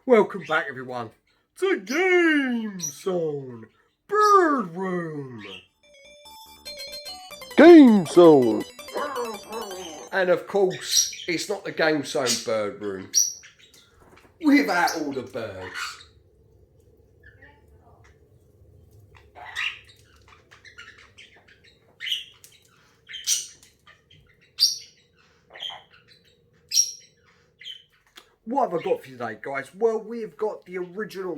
Welcome back, everyone, to GameZone Birdroom. GameZone. And of course, it's not the GameZone Birdroom without all the birds. What have I got for you today, guys? Well, we've got the original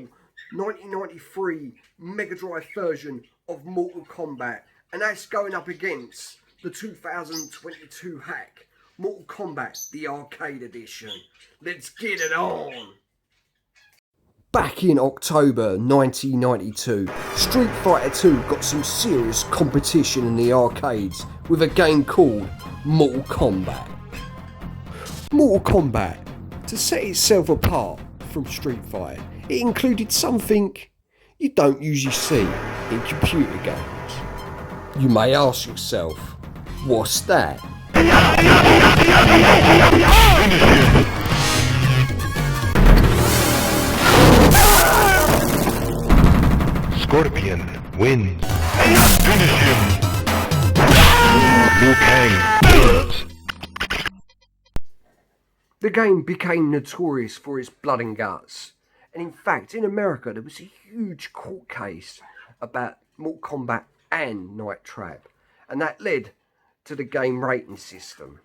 1993 Megadrive version of Mortal Kombat, and that's going up against the 2022 hack, Mortal Kombat, the Arcade Edition. Let's get it on! Back in October 1992, Street Fighter 2 got some serious competition in the arcades with a game called Mortal Kombat. Mortal Kombat, to set itself apart from Street Fighter, it included something you don't usually see in computer games. You may ask yourself, what's that? Scorpion wins. Finish him. Liu Kang wins. The game became notorious for its blood and guts, and in fact in America there was a huge court case about Mortal Kombat and Night Trap, and that led to the game rating system.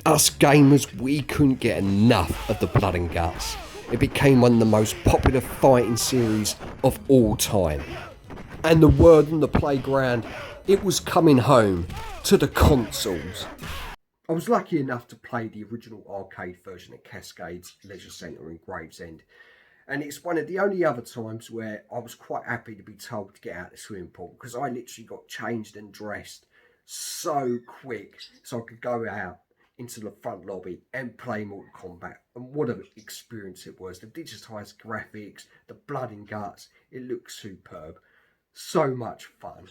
Us gamers, we couldn't get enough of the blood and guts. It became one of the most popular fighting series of all time, and the word on the playground, it was coming home to the consoles. I was lucky enough to play the original arcade version at Cascades Leisure Centre in Gravesend, and it's one of the only other times where I was quite happy to be told to get out of the swimming pool, because I literally got changed and dressed so quick so I could go out into the front lobby and play Mortal Kombat. And what an experience it was. The digitised graphics, the blood and guts, it looked superb. So much fun.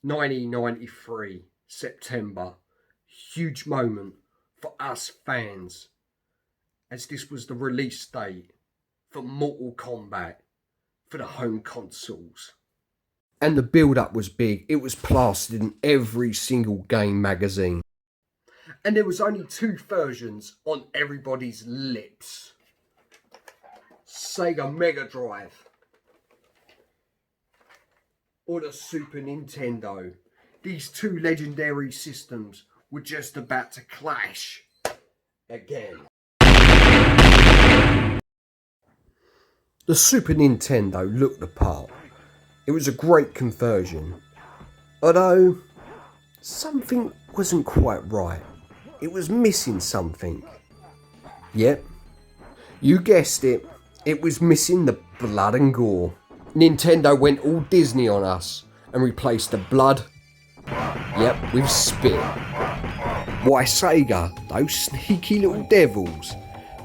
(1993) September, huge moment for us fans, as this was the release date for Mortal Kombat for the home consoles. And the build-up was big. It was plastered in every single game magazine. And there was only two versions on everybody's lips. Sega Megadrive or the Super Nintendo. These two legendary systems were just about to clash again. The Super Nintendo looked the part. It was a great conversion, although something wasn't quite right. It was missing something. Yep, you guessed it. It was missing the blood and gore. Nintendo went all Disney on us and replaced the blood, yep, with spit. Why, Sega, those sneaky little devils,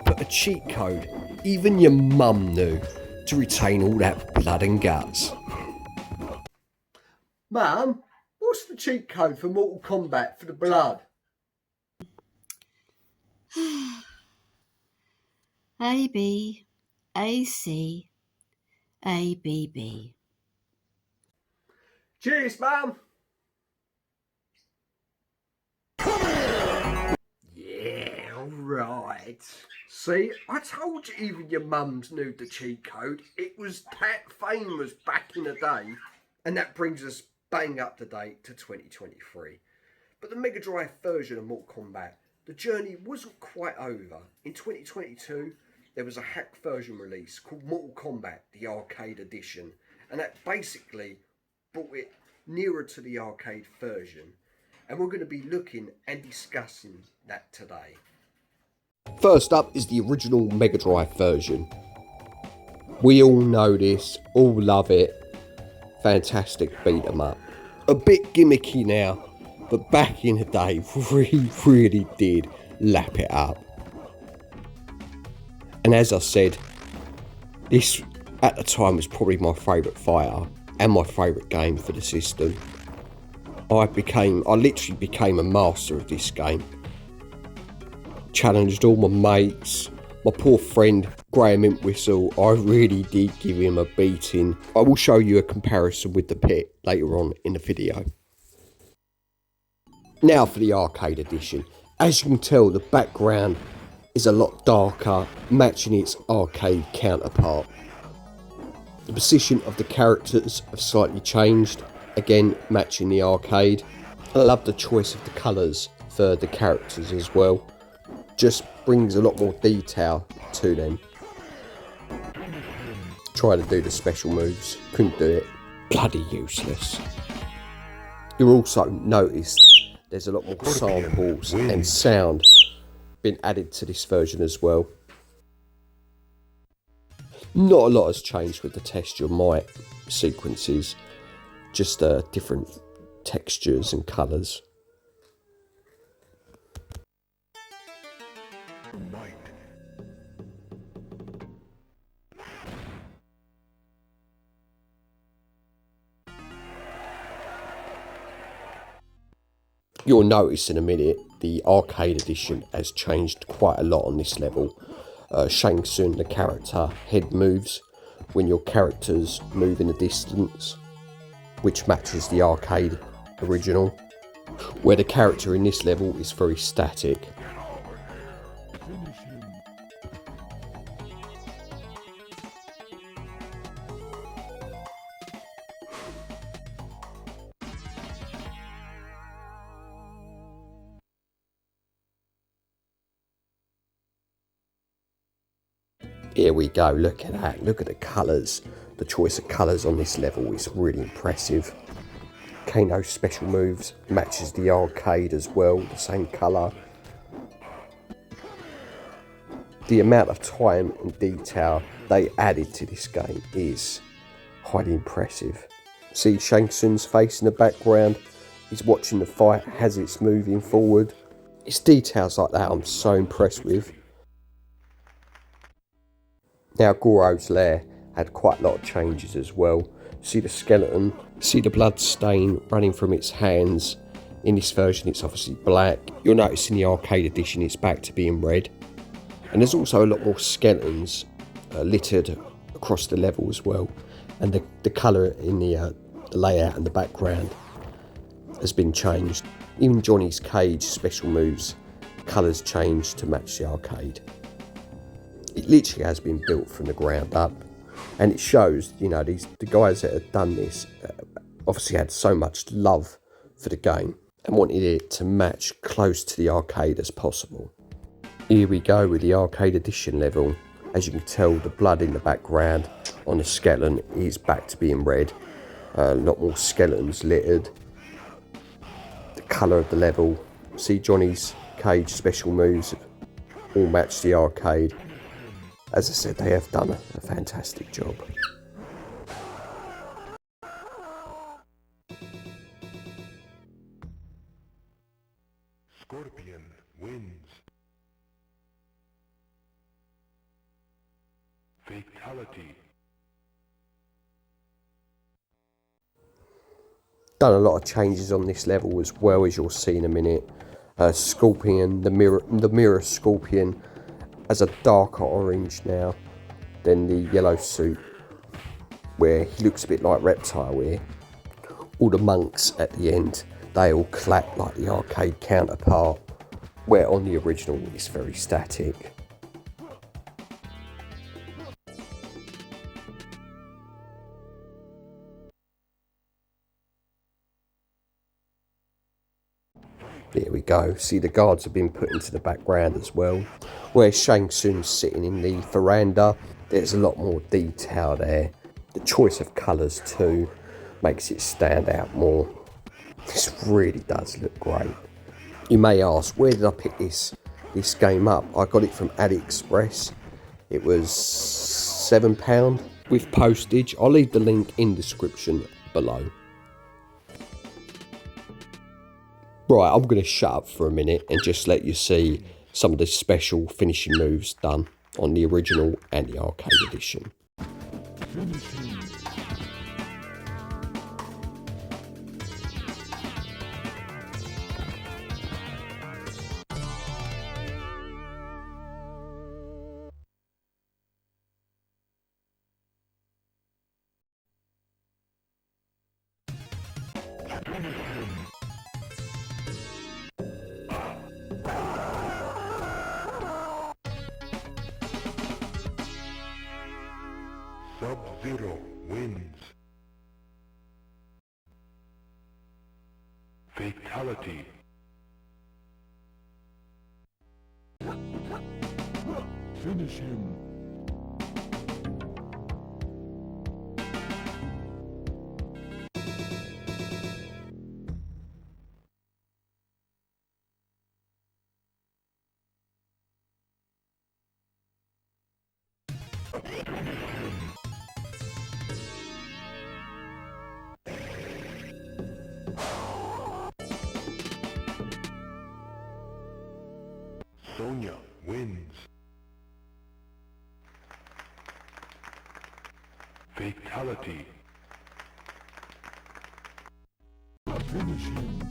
put a cheat code even your mum knew to retain all that blood and guts. Mum, what's the cheat code for Mortal Kombat for the blood? AB, AC, ABB. Cheers, Mum. Yeah, alright. See, I told you even your mums knew the cheat code. It was that famous back in the day. And that brings us bang up to date to 2023. But the Mega Drive version of Mortal Kombat, the journey wasn't quite over. In 2022, there was a hack version release called Mortal Kombat, the Arcade Edition. And that basically brought it nearer to the arcade version. And we're going to be looking and discussing that today. First up is the original Mega Drive version. We all know this, all love it. Fantastic beat 'em up. A bit gimmicky now, but back in the day really did lap it up. And as I said, this at the time was probably my favourite fighter and my favourite game for the system. I literally became a master of this game. Challenged all my mates. My poor friend Graham Intwhistle, I really did give him a beating. I will show you a comparison with the pit later on in the video. Now for the arcade edition. As you can tell, the background is a lot darker, matching its arcade counterpart. The position of the characters have slightly changed, again matching the arcade. I love the choice of the colours for the characters as well. Just brings a lot more detail to them. Try to do the special moves, couldn't do it. Bloody useless. You'll also notice there's a lot more samples and sound been added to this version as well. Not a lot has changed with the texture might sequences, just different textures and colours. You'll notice in a minute the arcade edition has changed quite a lot on this level. Shang Tsung, the character, head moves when your characters move in the distance, which matches the arcade original, where the character in this level is very static. Here we go, look at that, look at the colours. The choice of colours on this level is really impressive. Kano's special moves matches the arcade as well, the same colour. The amount of time and detail they added to this game is highly impressive. See Shang Tsung's face in the background, he's watching the fight as it's moving forward. It's details like that I'm so impressed with. Now Goro's lair had quite a lot of changes as well. See the skeleton, see the blood stain running from its hands. In this version it's obviously black. You'll notice in the arcade edition it's back to being red. And there's also a lot more skeletons littered across the level as well. And the colour in the layout and the background has been changed. Even Johnny's cage special moves, colours changed to match the arcade. It literally has been built from the ground up, and it shows, you know, the guys that have done this obviously had so much love for the game and wanted it to match close to the arcade as possible. Here we go with the arcade edition level. As you can tell, the blood in the background on the skeleton is back to being red. A lot more skeletons littered. The colour of the level. See Johnny's cage special moves all match the arcade. As I said, they have done a fantastic job. Scorpion wins. Fatality. Done a lot of changes on this level as well, as you'll see in a minute. Scorpion, the mirror Scorpion, has a darker orange now than the yellow suit, where he looks a bit like Reptile here. All the monks at the end, they all clap like the arcade counterpart, where on the original it's very static. There we go. See, the guards have been put into the background as well. Where Shang Tsung's sitting in the veranda, there's a lot more detail there. The choice of colours too makes it stand out more. This really does look great. You may ask, where did I pick this game up? I got it from Aliexpress. It was £7 with postage. I'll leave the link in the description below. Right, I'm going to shut up for a minute and just let you see some of the special finishing moves done on the original and the arcade edition. Sub-Zero wins. Fatality. Finish him. Sonya wins. Fatality. Finish him.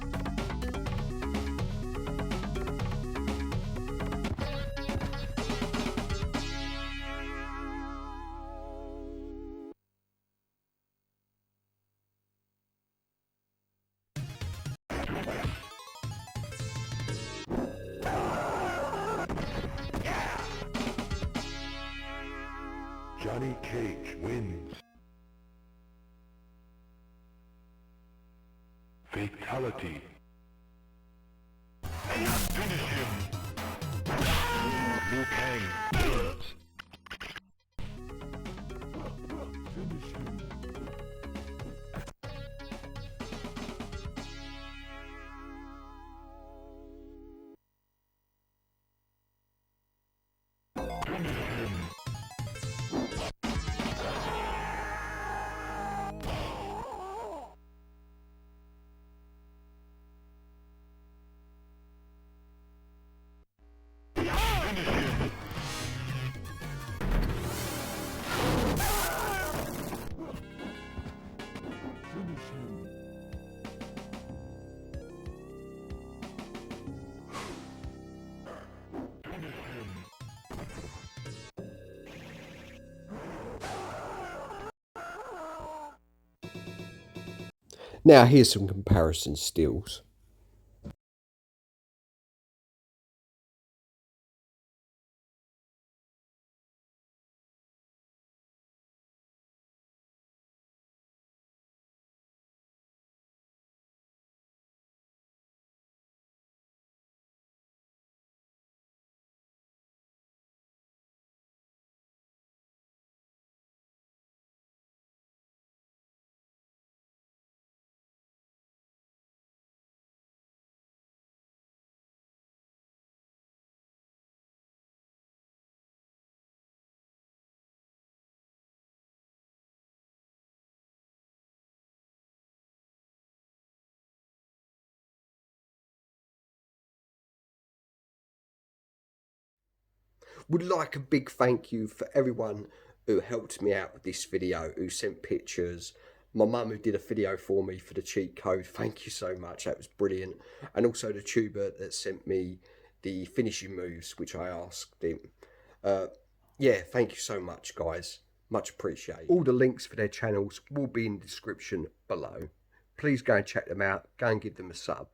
Johnny Cage wins. Fatality. Finish him. Liu Kang wins. Finish him. Now here's some comparison stills. Would like a big thank you for everyone who helped me out with this video, who sent pictures. My mum who did a video for me for the cheat code, thank you so much, that was brilliant. And also the tuber that sent me the finishing moves, which I asked him. Yeah, thank you so much, guys. Much appreciated. All the links for their channels will be in the description below. Please go and check them out. Go and give them a sub.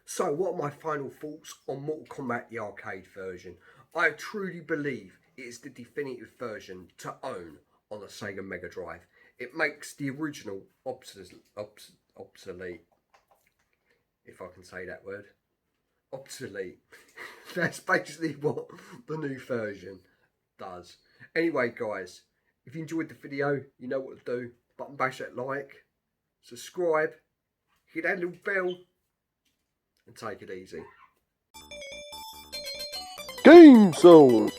So, what are my final thoughts on Mortal Kombat the arcade version? I truly believe it is the definitive version to own on a Sega Megadrive. It makes the original obsolete, if I can say that word. Obsolete. That's basically what the new version does. Anyway, guys, if you enjoyed the video, you know what to do. Button bash that like, subscribe, hit that little bell, and take it easy. GameZone!